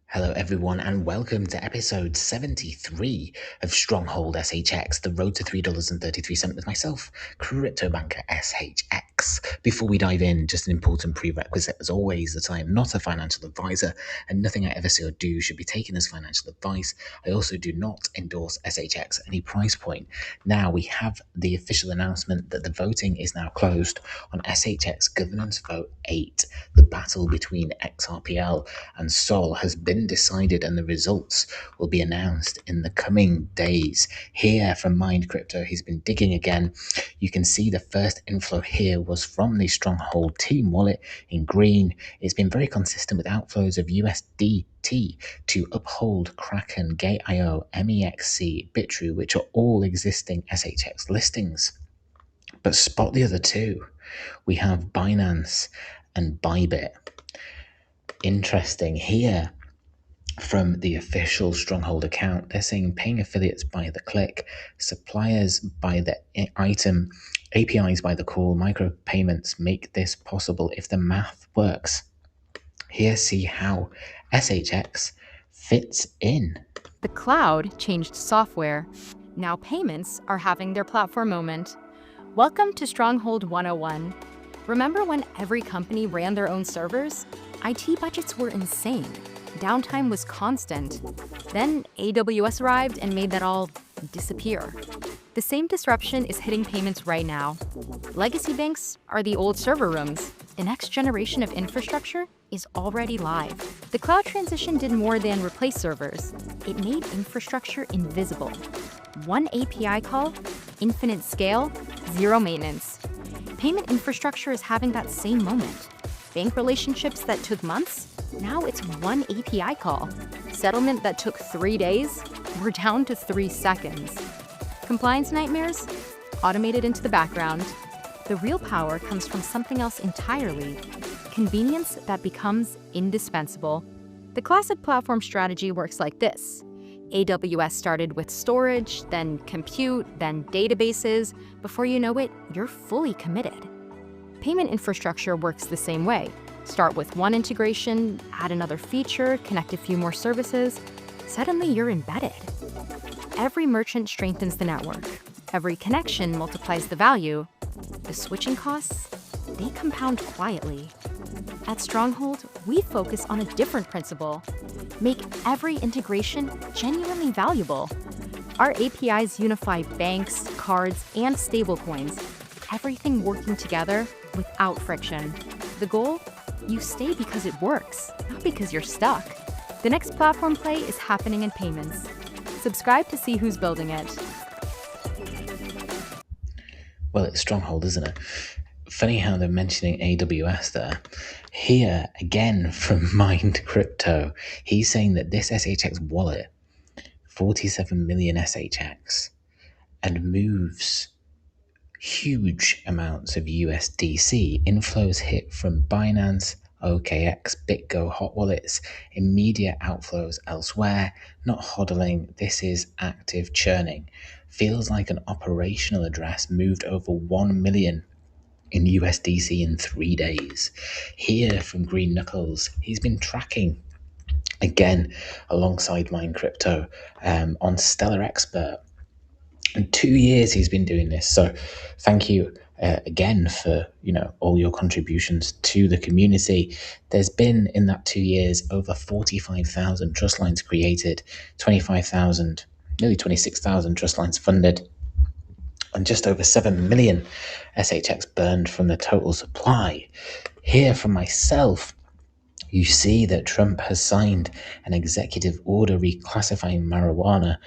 Hello, everyone, and welcome to episode 73 of Stronghold SHX, the road to $3.33 with myself, CryptoBanker SHX. Before we dive in, just an important prerequisite, as always, that I am not a financial advisor, and nothing I ever say or do should be taken as financial advice. I also do not endorse SHX at any price point. Now, we have the official announcement that the voting is now closed on SHX Governance Vote 8. The battle between XRPL and Sol has been decided, and the results will be announced in the coming days. Here from Mind Crypto, he's been digging again. You can see the first inflow here was from the Stronghold team wallet in green. It's been very consistent with outflows of USDT to Uphold, Kraken, Gate.io, MEXC, Bitrue, which are all existing SHX listings. But spot the other two. We have Binance and Bybit. Interesting here from the official Stronghold account, they're saying paying affiliates by the click, suppliers by the item, APIs by the call, micropayments make this possible if the math works. Here, see how SHX fits in. The cloud changed software. Now payments are having their platform moment. Welcome to Stronghold 101. Remember when every company ran their own servers? IT budgets were insane. Downtime was constant. Then AWS arrived and made that all disappear. The same disruption is hitting payments right now. Legacy banks are the old server rooms. The next generation of infrastructure is already live. The cloud transition did more than replace servers. It made infrastructure invisible. One API call, infinite scale, zero maintenance. Payment infrastructure is having that same moment. Bank relationships that took months, now it's one API call. Settlement that took 3 days, we're down to 3 seconds. Compliance nightmares? Automated into the background. The real power comes from something else entirely. Convenience that becomes indispensable. The classic platform strategy works like this. AWS started with storage, then compute, then databases. Before you know it, you're fully committed. Payment infrastructure works the same way. Start with one integration, add another feature, connect a few more services. Suddenly, you're embedded. Every merchant strengthens the network. Every connection multiplies the value. The switching costs, they compound quietly. At Stronghold, we focus on a different principle. Make every integration genuinely valuable. Our APIs unify banks, cards, and stablecoins, everything working together without friction. The goal? You stay because it works, not because you're stuck. The next platform play is happening in payments. Subscribe to see who's building it. Well, it's Stronghold, isn't it? Funny how they're mentioning AWS there. Here, again, from Mind Crypto, he's saying that this SHX wallet, 47 million SHX, and moves huge amounts of USDC. Inflows hit from Binance, OKX, BitGo, hot wallets, immediate outflows elsewhere, not hodling. This is active churning. Feels like an operational address moved over 1 million in USDC in 3 days. Here from Green Knuckles, he's been tracking again alongside Mind Crypto on Stellar Expert. In 2 years he's been doing this. So thank you again for all your contributions to the community. There's been in that 2 years over 45,000 trust lines created, 25,000, nearly 26,000 trust lines funded, and just over 7 million SHX burned from the total supply. Here from myself, you see that Trump has signed an executive order reclassifying marijuana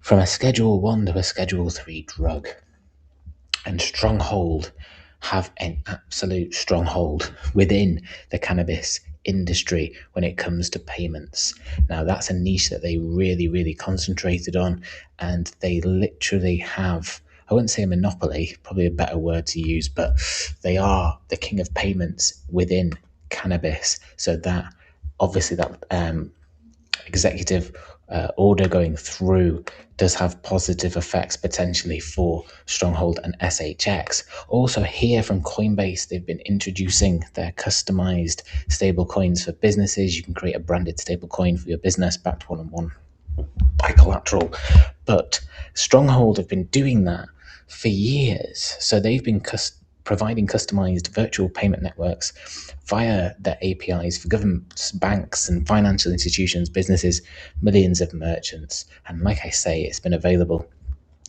from a Schedule 1 to a Schedule 3 drug. And Stronghold have an absolute stronghold within the cannabis industry when it comes to payments. Now, that's a niche that they really, really concentrated on, and they literally have, I wouldn't say a monopoly, probably a better word to use, but they are the king of payments within cannabis. So that obviously that executive order going through does have positive effects potentially for Stronghold and SHX. Also, here from Coinbase, they've been introducing their customized stable coins for businesses. You can create a branded stable coin for your business backed one on one by collateral. But Stronghold have been doing that for years. So they've been providing customized virtual payment networks via their APIs for governments, banks, and financial institutions, businesses, millions of merchants. And like I say, it's been available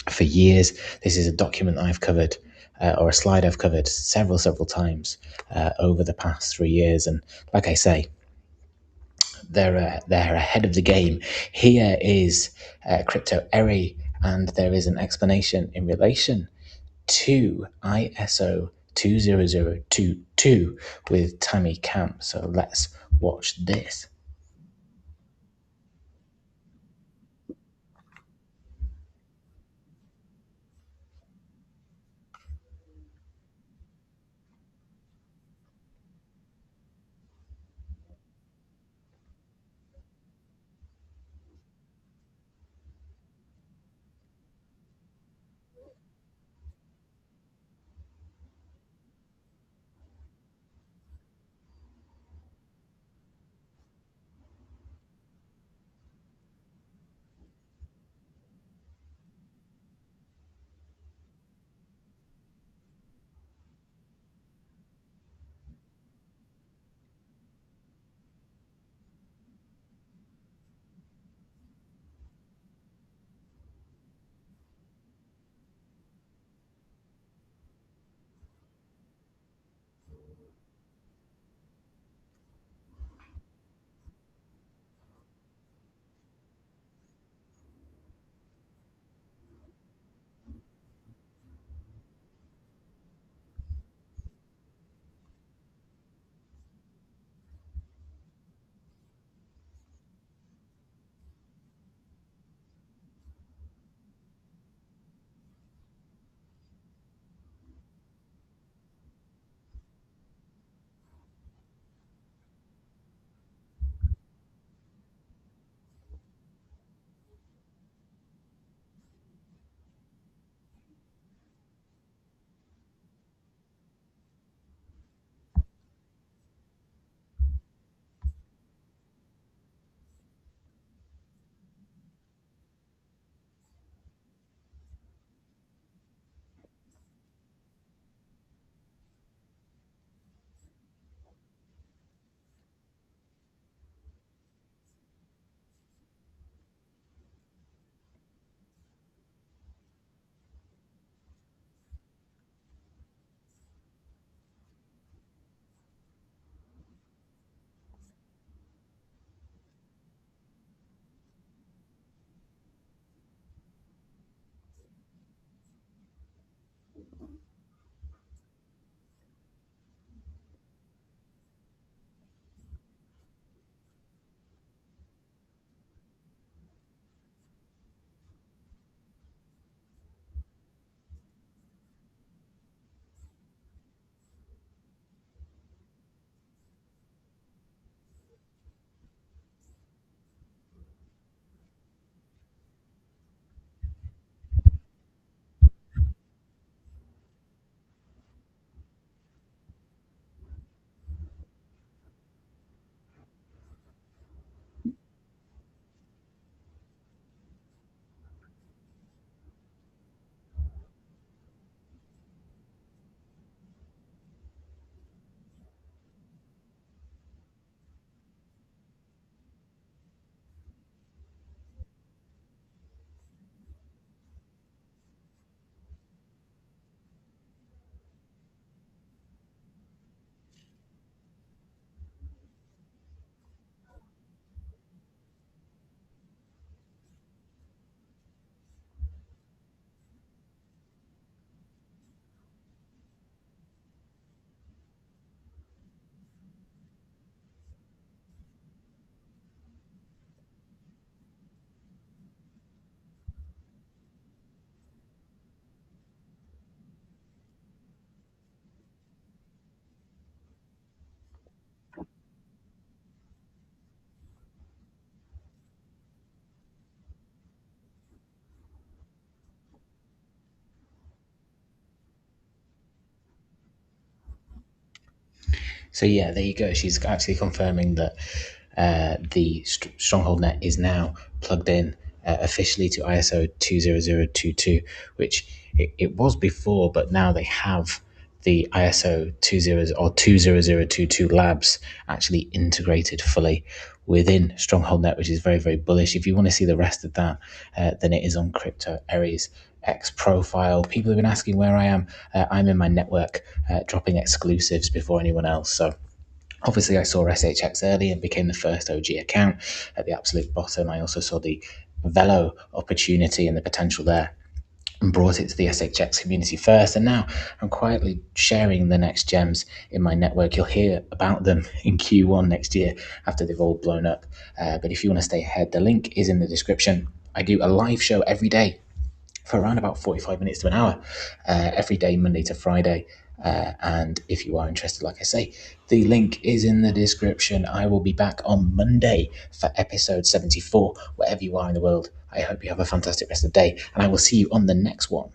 for years. This is a document I've covered. Or a slide I've covered several times over the past 3 years. And like I say, they're ahead of the game. Here is crypto eri, and there is an explanation in relation to ISO 20022 with Tammy Camp. So let's watch this. So yeah, there you go. She's actually confirming that the Stronghold net is now plugged in officially to ISO 20022, which it was before, but now they have the ISO 20 or 20022 labs actually integrated fully within Stronghold Net, which is very, very bullish. If you want to see the rest of that, then it is on Crypto Aries X profile. People have been asking where I am. I'm in my network, dropping exclusives before anyone else. So obviously, I saw SHX early and became the first OG account at the absolute bottom. I also saw the Velo opportunity and the potential there and brought it to the SHX community first. And now I'm quietly sharing the next gems in my network. You'll hear about them in Q1 next year after they've all blown up. But if you want to stay ahead, the link is in the description. I do a live show every day for around about 45 minutes to an hour, every day, Monday to Friday. And if you are interested, like I say, the link is in the description. I will be back on Monday for episode 74, wherever you are in the world. I hope you have a fantastic rest of the day, and I will see you on the next one.